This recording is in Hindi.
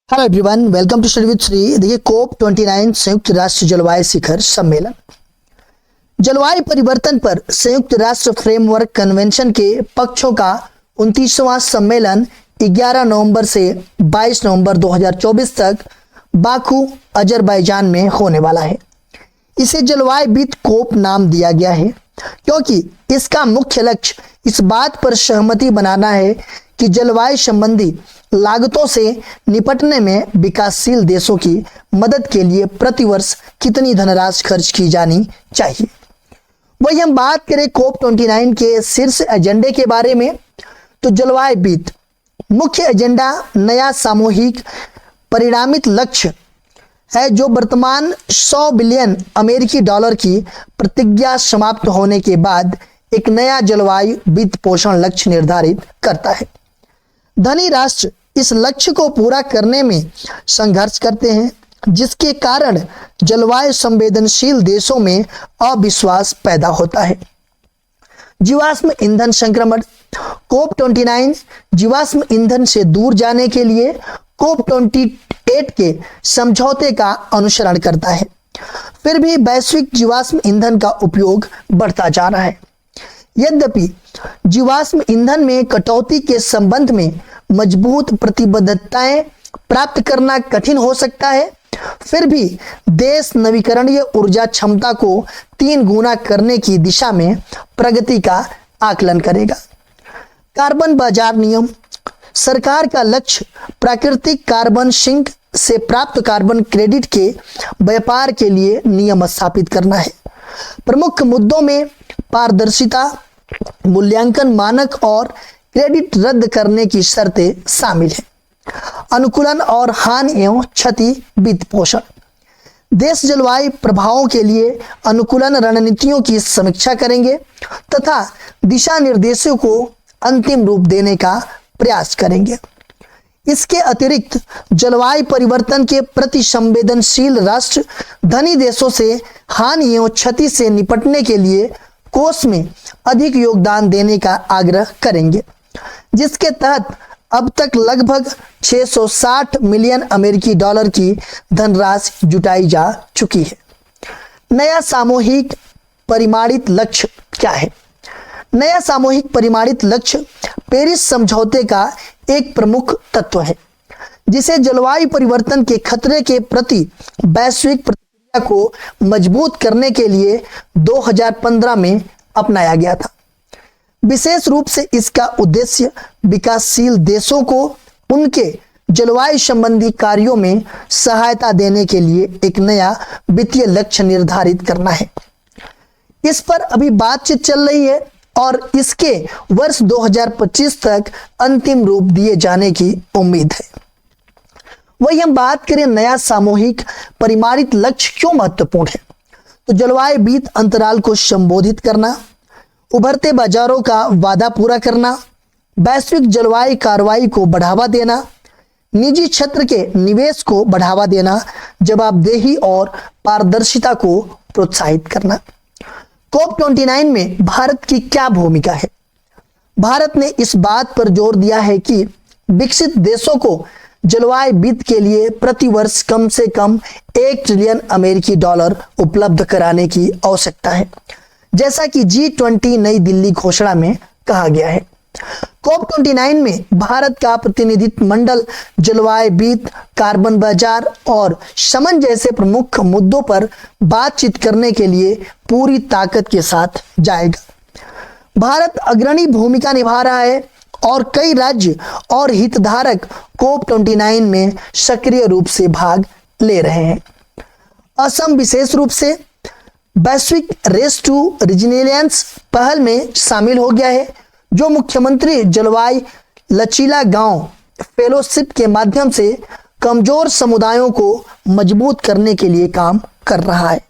Hello everyone, welcome to study with Shri. देखिए, कोप 29 संयुक्त राष्ट्र जलवायु शिखर सम्मेलन। जलवायु परिवर्तन पर संयुक्त राष्ट्र फ्रेमवर्क कन्वेंशन के पक्षों का 29वां सम्मेलन 11 नवंबर से 22 नवंबर 2024 तक बाकू, अजरबैजान में होने वाला है। इसे जलवायु विद कोप नाम दिया गया है क्योंकि इसका मुख्य लक्ष्य इस बात पर सहमति बनाना है कि जलवायु संबंधी लागतों से निपटने में विकासशील देशों की मदद के लिए प्रतिवर्ष कितनी धनराशि खर्च की जानी चाहिए। वही हम बात करें कोप 29 के शीर्ष एजेंडे के बारे में, तो जलवायु विद मुख्य एजेंडा नया सामूहिक परिणामित लक्ष्य है जो वर्तमान 100 बिलियन अमेरिकी डॉलर की प्रतिज्ञा समाप्त होने के बाद एक नया जलवायु वित्त पोषण लक्ष्य निर्धारित करता है। धनी राष्ट्र इस लक्ष्य को पूरा करने में संघर्ष करते हैं, जिसके कारण जलवायु संवेदनशील देशों में अविश्वास पैदा होता है। जीवाश्म ईंधन संक्रमण। कोप 29 जीवाश्म ईंधन से दूर जाने के लिए कोप 28 के समझौते का अनुसरण करता है। फिर भी वैश्विक जीवाश्म ईंधन का उपयोग बढ़ता जा रहा है। यद्यपि जीवाश्म ईंधन में कटौती के संबंध में मजबूत प्रतिबद्धताएं प्राप्त करना कठिन हो सकता है, फिर भी देश नवीकरणीय ऊर्जा क्षमता को 3 गुना करने की दिशा में प्रगति का आकलन करेगा। कार्बन बाजार नियम। सरकार का लक्ष्य प्राकृतिक कार्बन सिंक से प्राप्त कार्बन क्रेडिट के व्यापार के लिए नियम स्थापित करना है। प्रमुख मुद्दों में पारदर्शिता, मूल्यांकन मानक और क्रेडिट रद्द करने की शर्तें शामिल हैं। अनुकूलन और हानि एवं क्षति वित्त पोषण। देश जलवायु प्रभावों के लिए अनुकूलन रणनीतियों की समीक्षा करेंगे तथा दिशा निर्देशों को अंतिम रूप देने का प्रयास करेंगे। इसके अतिरिक्त जलवायु परिवर्तन के प्रति संवेदनशील राष्ट्र धनी देशों से हानि एवं क्षति से निपटने के लिए कोष में अधिक योगदान देने का आग्रह करेंगे, जिसके तहत अब तक लगभग 660 मिलियन अमेरिकी डॉलर की धनराशि जुटाई जा चुकी है। नया सामूहिक परिमाणित लक्ष्य क्या है? नया सामूहिक परिमाणित लक्ष्य पेरिस समझौते का एक प्रमुख तत्व है, जिसे जलवायु परिवर्तन के खतरे के प्रति वैश्विक प्रतिक्रिया को मजबूत करने के लिए 2015 में अपनाया गया था। विशेष रूप से इसका उद्देश्य विकासशील देशों को उनके जलवायु संबंधी कार्यों में सहायता देने के लिए एक नया वित्तीय लक्ष्य निर्धारित करना है। इस पर अभी बातचीत चल रही है और इसके वर्ष 2025 तक अंतिम रूप दिए जाने की उम्मीद है। वही हम बात करें नया सामूहिक परिमाणित लक्ष्य क्यों महत्वपूर्ण है, तो जलवायु वित्त अंतराल को संबोधित करना, उभरते बाजारों का वादा पूरा करना, वैश्विक जलवायु कार्रवाई को बढ़ावा देना, निजी क्षेत्र के निवेश को बढ़ावा देना, जवाबदेही और पारदर्शिता को प्रोत्साहित करना। कोप 29 में भारत की क्या भूमिका है? भारत ने इस बात पर जोर दिया है कि विकसित देशों को जलवायु वित्त के लिए प्रतिवर्ष कम से कम 1 ट्रिलियन अमेरिकी डॉलर उपलब्ध कराने की आवश्यकता है, जैसा कि G20 नई दिल्ली घोषणा में कहा गया है। कोप 29 में भारत का प्रतिनिधित्व मंडल जलवायु वित्त, कार्बन बाजार और शमन जैसे प्रमुख मुद्दों पर बातचीत करने के लिए पूरी ताकत के साथ जाएगा। भारत अग्रणी भूमिका निभा रहा है और कई राज्य और हितधारक कोप 29 में सक्रिय रूप से भाग ले रहे हैं। असम विशेष रूप से वैश्विक रेस टू रिजिलियंस पहल में शामिल हो गया है, जो मुख्यमंत्री जलवायु लचीला गांव फेलोशिप के माध्यम से कमजोर समुदायों को मजबूत करने के लिए काम कर रहा है।